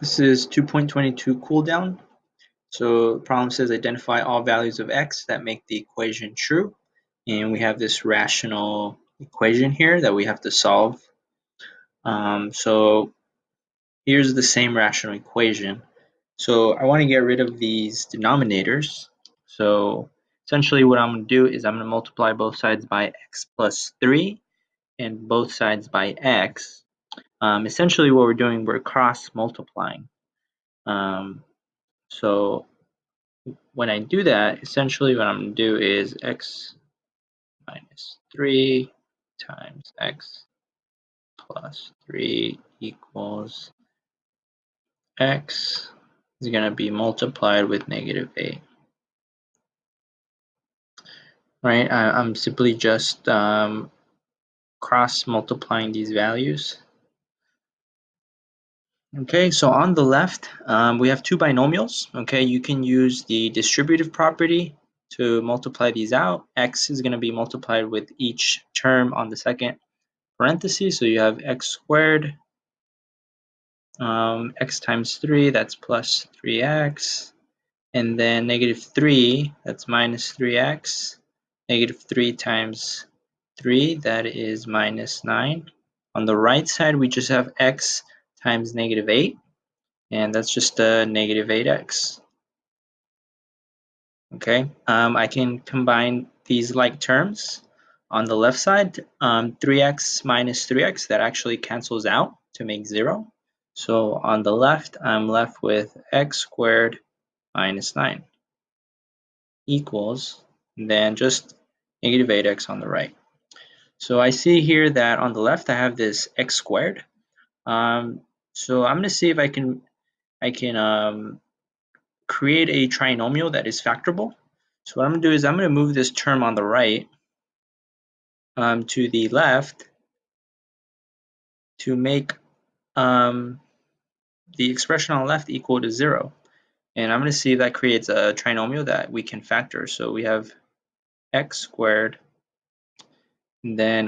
This is 2.22 cooldown. So the problem says identify all values of x that make the equation true. And we have this rational equation here that we have to solve. So here's the same rational equation. So I want to get rid of these denominators. So essentially what I'm going to do is I'm going to multiply both sides by x plus 3 and both sides by x. Essentially what we're doing, we're cross multiplying. So when I do that, essentially what I'm going to do is x minus 3 times x plus 3 equals x is going to be multiplied with negative 8. Right? I'm simply just cross multiplying these values. Okay, so on the left, we have two binomials. Okay, you can use the distributive property to multiply these out. X is going to be multiplied with each term on the second parentheses. So you have x squared, x times 3, that's plus 3x. And then negative 3, that's minus 3x. Negative 3 times 3, that is minus 9. On the right side, we just have x times negative 8. And that's just a negative 8x. Okay, I can combine these like terms. On the left side, 3x minus 3x, that actually cancels out to make 0. So on the left, I'm left with x squared minus 9 equals, and then just negative 8x on the right. So I see here that on the left, I have this x squared. So I'm going to see if I can create a trinomial that is factorable. So what I'm going to do is I'm going to move this term on the right to the left to make the expression on the left equal to 0. And I'm going to see if that creates a trinomial that we can factor. So we have x squared, and then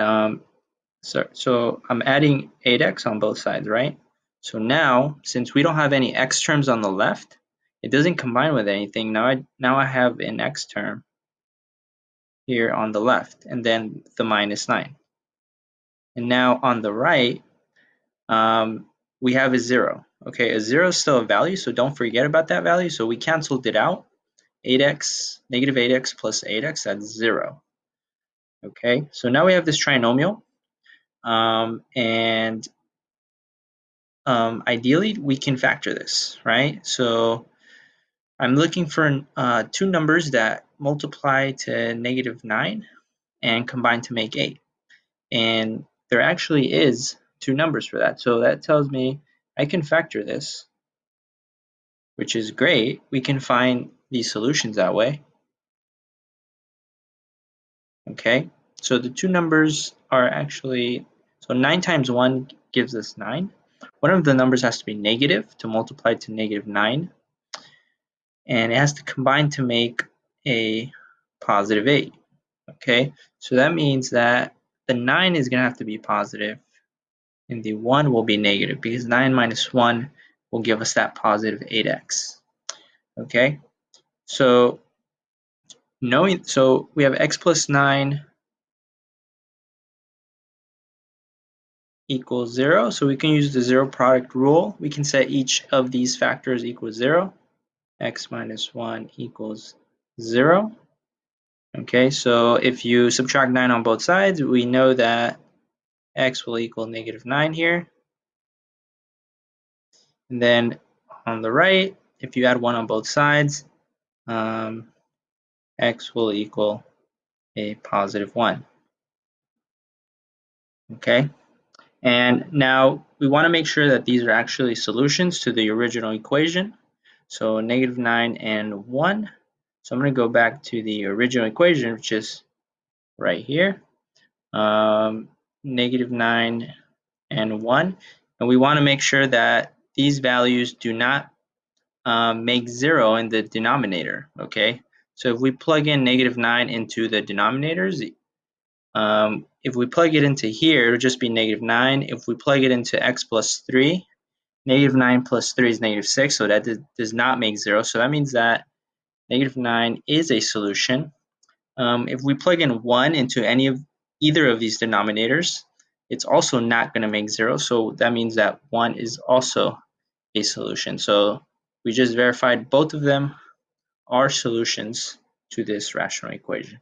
so I'm adding 8x on both sides, right? So now, since we don't have any x terms on the left, it doesn't combine with anything. Now I have an x term here on the left, and then the minus 9. And now on the right, we have a 0. Okay, a 0 is still a value, so don't forget about that value. So we canceled it out. 8x, negative 8x plus 8x, that's 0. Okay, so now we have this trinomial. And ideally, we can factor this, right? So I'm looking for two numbers that multiply to negative 9 and combine to make 8. And there actually is two numbers for that. So that tells me I can factor this, which is great. We can find these solutions that way. Okay, so the two numbers are actually, so 9 times 1 gives us 9. One of the numbers has to be negative to multiply to negative 9. And it has to combine to make a positive 8. Okay, so that means that the 9 is going to have to be positive and the 1 will be negative because 9 minus 1 will give us that positive 8x. Okay, so we have x plus 9 equals 0, so we can use the zero product rule. We can set each of these factors equals 0. X minus 1 equals 0. Okay, so if you subtract 9 on both sides, we know that x will equal negative 9 here. And then on the right, if you add 1 on both sides, x will equal a positive 1. Okay, and now we want to make sure that these are actually solutions to the original equation. So negative 9 and 1. So I'm going to go back to the original equation, which is right here. Negative 9 and 1. And we want to make sure that these values do not make 0 in the denominator. Okay, so if we plug in negative 9 into the denominators, if we plug it into here, it'll just be negative 9. If we plug it into x plus 3, Negative 9 plus 3 is negative 6, so that does not make 0. So that means that negative 9 is a solution. If we plug in 1 into either of these denominators, it's also not going to make 0. So that means that 1 is also a solution. So we just verified both of them are solutions to this rational equation.